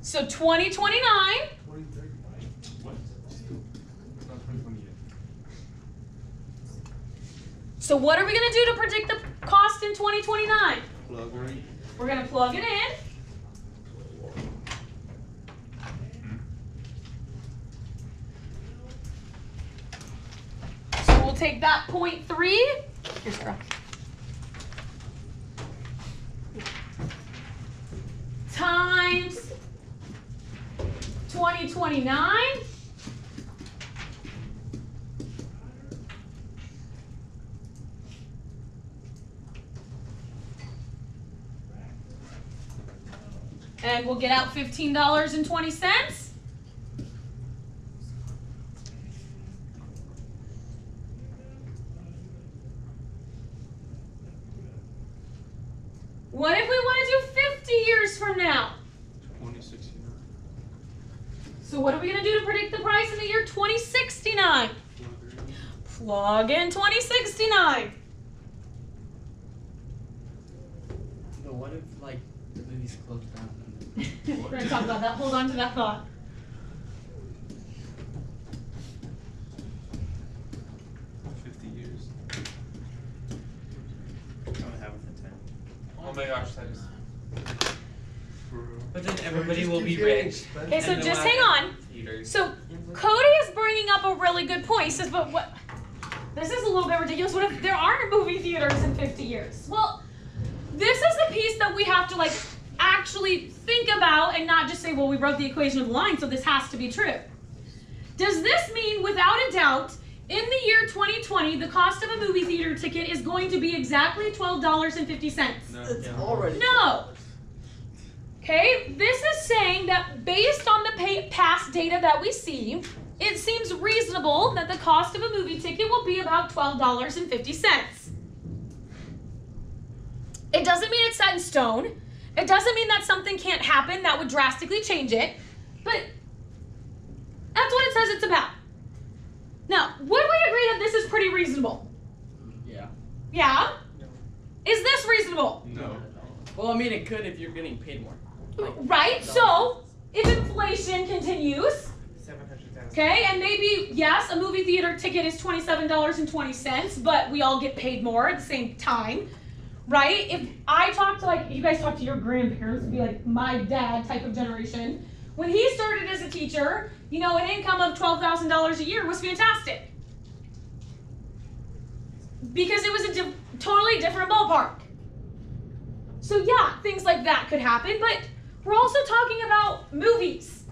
So 2029. What? So what are we going to do to predict the cost in 2029? Plug in. We're going to plug it in. So we'll take that 0.3. Here's Sarah. Times 2029. And we'll get out $15.20. What if we want to do 50 years from now? 2069. So what are we going to do to predict the price in the year 2069? Plug in 2069. But what if, like, the movie's closed down? We're going to talk about that. Hold on to that thought. Oh my gosh, that is. But then everybody will be rich. Okay, so and just they'll hang have on. theaters. So Cody is bringing up a really good point. He says, but what? This is a little bit ridiculous. What if there aren't movie theaters in 50 years? Well, this is the piece that we have to like actually think about and not just say, well, we wrote the equation of the line, so this has to be true. Does this mean, without a doubt, in the year 2020, the cost of a movie theater ticket is going to be exactly $12.50? No. It's Yeah. already. No. Okay, this is saying that based on the past data that we see, it seems reasonable that the cost of a movie ticket will be about $12.50. It doesn't mean it's set in stone. It doesn't mean that something can't happen that would drastically change it, but that's what it says it's about. Now, would we agree that this is pretty reasonable? Yeah. Yeah? Is this reasonable? No. Well, I mean, it could if you're getting paid more. Right, so if inflation continues, 700,000. okay, and maybe, yes, a movie theater ticket is $27.20, but we all get paid more at the same time, right? If I talk to, like, you guys talk to your grandparents, it'd be like my dad type of generation. When he started as a teacher, you know, an income of $12,000 a year was fantastic. Because it was a totally different ballpark. So yeah, things like that could happen, but we're also talking about movies.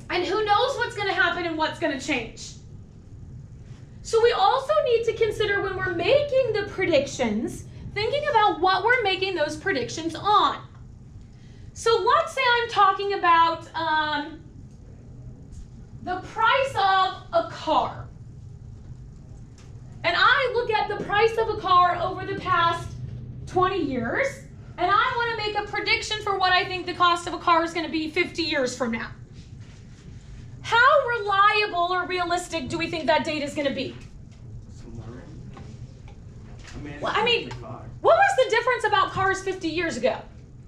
And who knows what's going to happen and what's going to change. So we also need to consider when we're making the predictions, thinking about what we're making those predictions on. So let's say I'm talking about the price of a car. And I look at the price of a car over the past 20 years, and I want to make a prediction for what I think the cost of a car is going to be 50 years from now. How reliable or realistic do we think that data is going to be? Well, I mean, what was the difference about cars 50 years ago?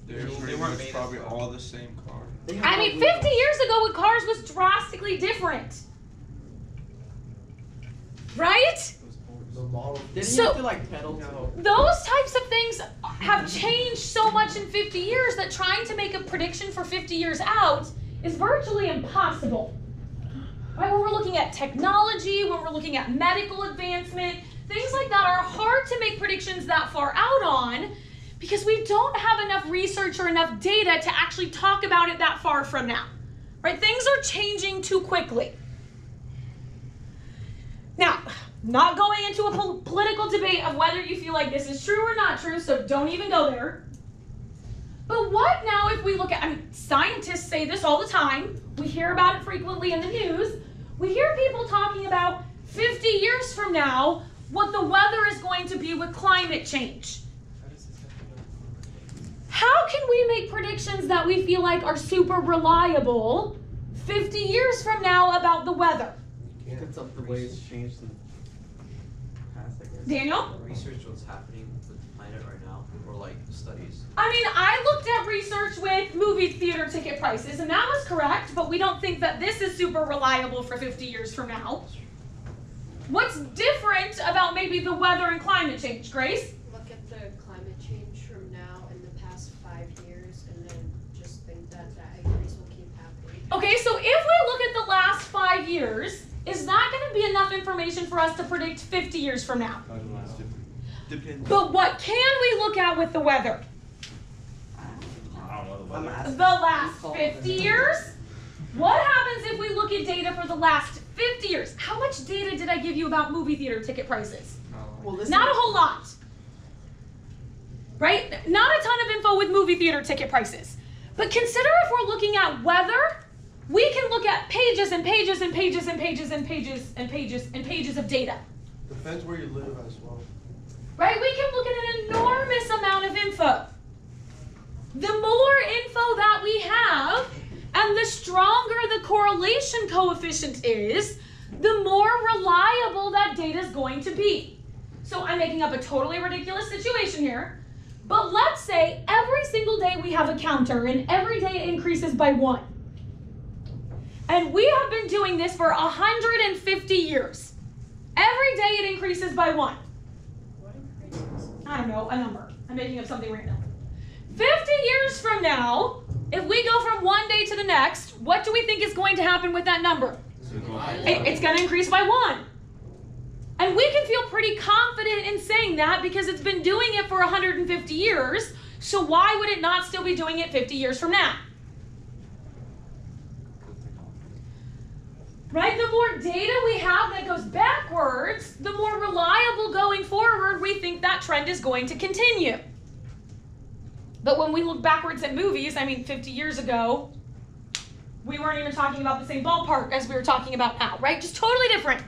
They're They pretty weren't much made probably as- all the same car. I mean, 50 years ago with cars was drastically different. Right? Didn't So- you have to, like, pedal? No. Those types of things have changed so much in 50 years that trying to make a prediction for 50 years out is virtually impossible. Right? When we're looking at technology, when we're looking at medical advancement, things like that are hard to make predictions that far out on because we don't have enough research or enough data to actually talk about it that far from now. Right? Things are changing too quickly. Now, not going into a political debate of whether you feel like this is true or not true, so don't even go there. But what now if we look at, I mean, scientists say this all the time. We hear about it frequently in the news. We hear people talking about 50 years from now, what the weather is going to be with climate change. How can we make predictions that we feel like are super reliable 50 years from now about the weather? It's up the way it's changed in the past, I guess. Daniel? Research what's happening with the planet right now, or like studies. I mean, I looked at research with movie theater ticket prices, and that was correct, but we don't think that this is super reliable for 50 years from now. What's different about maybe the weather and climate change, Grace? Look at the climate change from now and the past 5 years, and then just think that increase will keep happening. Okay, so if we look at the last 5 years, is that going to be enough information for us to predict 50 years from now? Depends. But what can we look at with the weather? I don't know the I'm weather. asking. The last 50 years? What happens if we look at data for the last 50 years? How much data did I give you about movie theater ticket prices? Well, this Not a whole lot. Right? Not a ton of info with movie theater ticket prices. But consider if we're looking at weather, we can look at pages and pages and pages and pages and pages and pages and pages of data. Depends where you live as well. Right? We can look at an enormous amount of info. The more info that we have, and the stronger the correlation coefficient is, the more reliable that data is going to be. So I'm making up a totally ridiculous situation here, but let's say every single day we have a counter and every day it increases by 1. And we have been doing this for 150 years. Every day it increases by 1. I don't know, a number. I'm making up something random. 50 years from now, if we go from one day to the next, what do we think is going to happen with that number? It's going to increase by 1. And we can feel pretty confident in saying that because it's been doing it for 150 years, so why would it not still be doing it 50 years from now? Right? The more data we have that goes backwards, the more reliable going forward we think that trend is going to continue. But when we look backwards at movies, I mean, 50 years ago, we weren't even talking about the same ballpark as we were talking about now, right? Just totally different.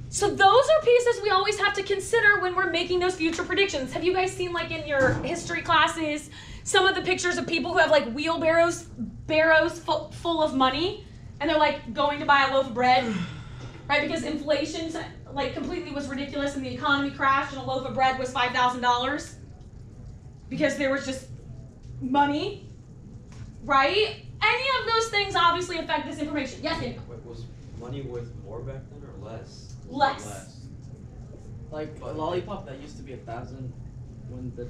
So those are pieces we always have to consider when we're making those future predictions. Have you guys seen, like, in your history classes, some of the pictures of people who have, like, wheelbarrows full of money, and they're, like, going to buy a loaf of bread, right? Because inflation, like, completely was ridiculous, and the economy crashed, and a loaf of bread was $5,000 because there was just money, right? Any of those things obviously affect this information. Yes, Daniel? Wait, was money worth more back then or less? Less. like a lollipop that used to be 1,000 when the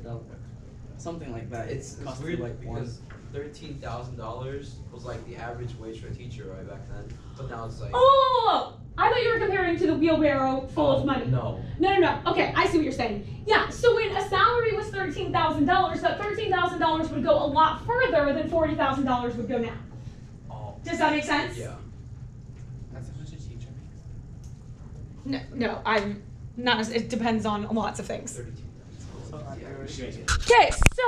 something like that. It's cost weird, you like because $13,000 was like the average wage for a teacher right back then, but now it's like. Oh! I thought you were comparing to the wheelbarrow full of money. No. No. Okay, I see what you're saying. Yeah, so when a salary was $13,000, that $13,000 would go a lot further than $40,000 would go now. Oh. Does that make sense? Yeah. That's how much a teacher makes. No, I'm not. It depends on lots of things. 32. So Yeah. Okay, so.